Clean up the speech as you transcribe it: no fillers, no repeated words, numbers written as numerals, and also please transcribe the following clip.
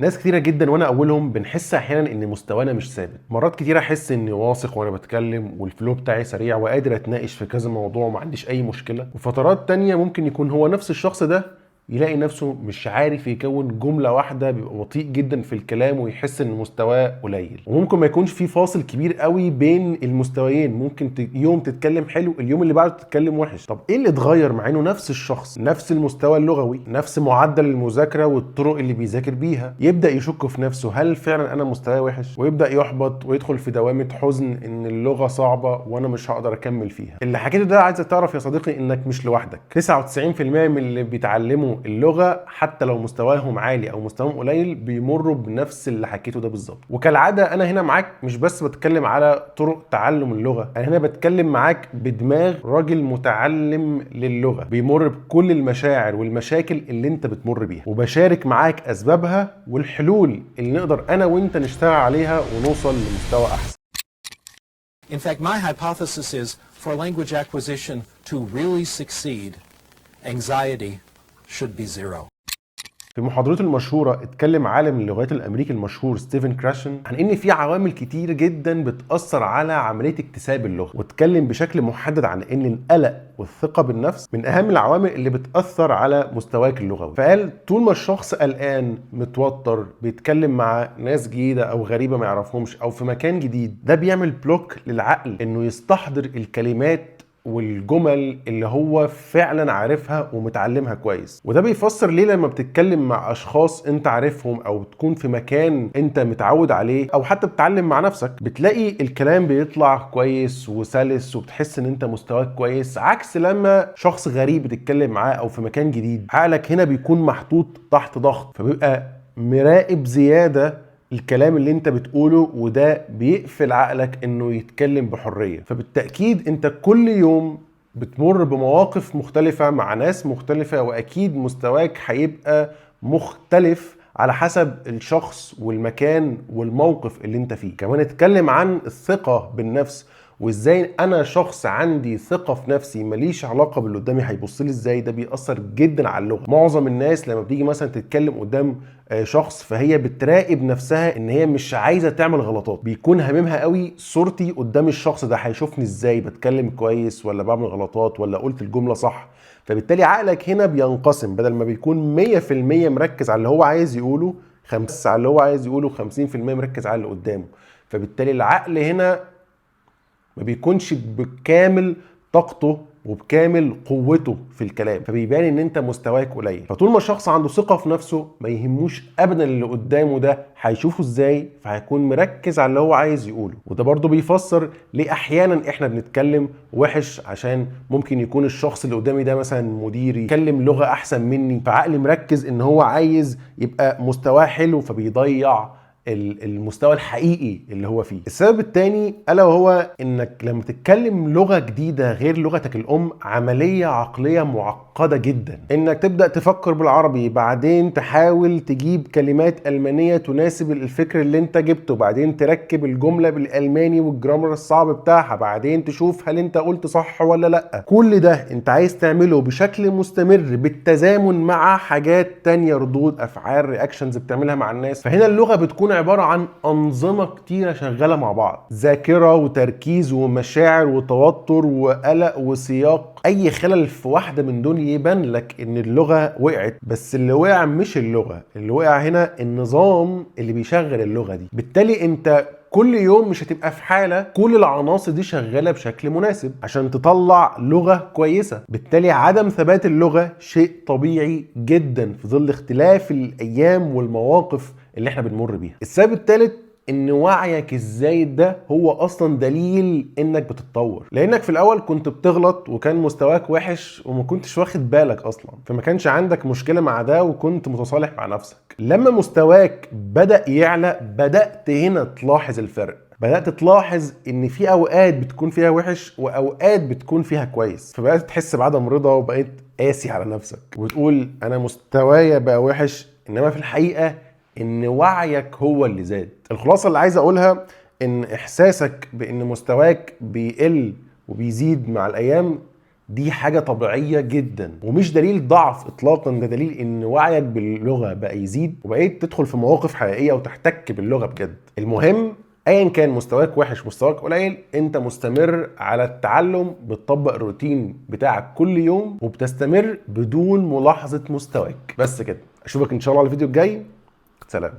ناس كتيرة جدا وانا اولهم بنحس احيانا ان مستوانا مش ثابت. مرات كتيرة احس اني واثق وانا بتكلم والفلو بتاعي سريع وقادر اتناقش في كذا موضوع وما عنديش اي مشكلة، وفترات تانية ممكن يكون هو نفس الشخص ده يلاقي نفسه مش عارف يكون جملة واحدة، بيبقى بطيء جدا في الكلام ويحس ان مستواه قليل. وممكن ما يكونش في فاصل كبير قوي بين المستويين، ممكن يوم تتكلم حلو اليوم اللي بعده تتكلم وحش. طب ايه اللي اتغير مع انه نفس الشخص، نفس المستوى اللغوي، نفس معدل المذاكرة والطرق اللي بيذاكر بيها؟ يبدأ يشك في نفسه، هل فعلا انا مستواي وحش؟ ويبدأ يحبط ويدخل في دوامة حزن ان اللغة صعبة وانا مش هقدر اكمل فيها. اللي حكيته ده عايزك تعرف يا صديقي انك مش لوحدك. 99% من اللي بيتعلموا اللغة حتى لو مستواهم عالي او مستواهم قليل بيمروا بنفس اللي حكيته ده بالظبط. وكالعادة انا هنا معاك مش بس بتكلم على طرق تعلم اللغة، انا هنا بتكلم معاك بدماغ راجل متعلم للغة بيمر بكل المشاعر والمشاكل اللي انت بتمر بيها، وبشارك معاك اسبابها والحلول اللي نقدر انا وانت نشتغل عليها ونوصل لمستوى احسن. In fact, my hypothesis is for language acquisition to really succeed, anxiety should be zero. في محاضرته المشهورة اتكلم عالم اللغات الامريكي المشهور ستيفن كراشن عن ان في عوامل كتير جدا بتأثر على عملية اكتساب اللغة، واتكلم بشكل محدد عن ان القلق والثقة بالنفس من اهم العوامل اللي بتأثر على مستواك اللغوي. فقال طول ما الشخص قلقان متوتر بيتكلم مع ناس جديدة او غريبة ما يعرفهمش او في مكان جديد، ده بيعمل بلوك للعقل انه يستحضر الكلمات والجمل اللي هو فعلا عارفها ومتعلمها كويس. وده بيفسر ليه لما بتتكلم مع اشخاص انت عارفهم او تكون في مكان انت متعود عليه او حتى بتتعلم مع نفسك بتلاقي الكلام بيطلع كويس وسلس وبتحس ان انت مستواك كويس، عكس لما شخص غريب بتتكلم معاه او في مكان جديد عقلك هنا بيكون محطوط تحت ضغط، فبيبقى مراقب زيادة الكلام اللي انت بتقوله، وده بيقفل عقلك انه يتكلم بحرية. فبالتأكيد انت كل يوم بتمر بمواقف مختلفة مع ناس مختلفة، واكيد مستواك هيبقى مختلف على حسب الشخص والمكان والموقف اللي انت فيه. كمان اتكلم عن الثقة بالنفس وازاي انا شخص عندي ثقة في نفسي ماليش علاقة باللي قدامي هيبص لي ازاي. ده بيأثر جدا على اللغة. معظم الناس لما بتيجي مثلا تتكلم قدام شخص فهي بتراقب نفسها ان هي مش عايزة تعمل غلطات، بيكون هاممها قوي صورتي قدام الشخص ده هيشوفني ازاي، بتكلم كويس ولا بعمل غلطات ولا قلت الجملة صح. فبالتالي عقلك هنا بينقسم، بدل ما بيكون 100% مركز على اللي هو عايز يقوله، 5 على اللي هو عايز يقوله 50% مركز على اللي قدامه. فبالتالي العقل هنا ما بيكونش بكامل طاقته وبكامل قوته في الكلام، فبيبان ان انت مستواك قليل. فطول ما الشخص عنده ثقة في نفسه ما يهموش ابدا اللي قدامه ده هيشوفه ازاي، فهيكون مركز على اللي هو عايز يقوله. وده برضو بيفسر ليه احيانا احنا بنتكلم وحش، عشان ممكن يكون الشخص اللي قدامي ده مثلا مديري يتكلم لغة احسن مني، فعقلي مركز ان هو عايز يبقى مستواه حلو فبيضيع المستوى الحقيقي اللي هو فيه. السبب الثاني الا وهو انك لما تتكلم لغة جديدة غير لغتك الام عملية عقلية معقدة جدا. انك تبدأ تفكر بالعربي، بعدين تحاول تجيب كلمات المانية تناسب الفكر اللي انت جبته، بعدين تركب الجملة بالالماني والجرامر الصعب بتاعها، بعدين تشوف هل انت قلت صح ولا لا. كل ده انت عايز تعمله بشكل مستمر بالتزامن مع حاجات تانية، ردود افعال، رياكشنز بتعملها مع الناس. فهنا اللغة بتكون عبارة عن أنظمة كتيرة شغالة مع بعض، ذاكرة وتركيز ومشاعر وتوتر وقلق وسياق. أي خلل في واحدة من دول يبان لك إن اللغة وقعت، بس اللي وقع مش اللغة، اللي وقع هنا النظام اللي بيشغل اللغة دي. بالتالي أنت كل يوم مش هتبقى في حالة كل العناصر دي شغالة بشكل مناسب عشان تطلع لغة كويسة. بالتالي عدم ثبات اللغة شيء طبيعي جدا في ظل اختلاف الأيام والمواقف اللي احنا بنمر بيها. السبب الثالث ان وعيك الزايد ده هو اصلا دليل انك بتتطور، لانك في الاول كنت بتغلط وكان مستواك وحش وما كنتش واخد بالك اصلا، فما كانش عندك مشكلة مع ده وكنت متصالح مع نفسك. لما مستواك بدأ يعلى بدأت هنا تلاحظ الفرق، بدأت تلاحظ ان في اوقات بتكون فيها وحش واوقات بتكون فيها كويس، فبدأت تحس بعدم رضا وبقيت قاسي على نفسك وتقول انا مستوايا بقى وحش، انما في الحقيقة ان وعيك هو اللي زاد. الخلاصة اللي عايز اقولها ان احساسك بان مستواك بيقل وبيزيد مع الايام دي حاجة طبيعية جدا ومش دليل ضعف اطلاقا، ده دليل ان وعيك باللغة بقى يزيد وبقيت تدخل في مواقف حقيقية وتحتك باللغة بجد. المهم ايا كان مستواك وحش مستواك قليل، انت مستمر على التعلم، بتطبق الروتين بتاعك كل يوم وبتستمر بدون ملاحظة مستواك. بس كده، اشوفك ان شاء الله على الفيديو الجاي. سلام.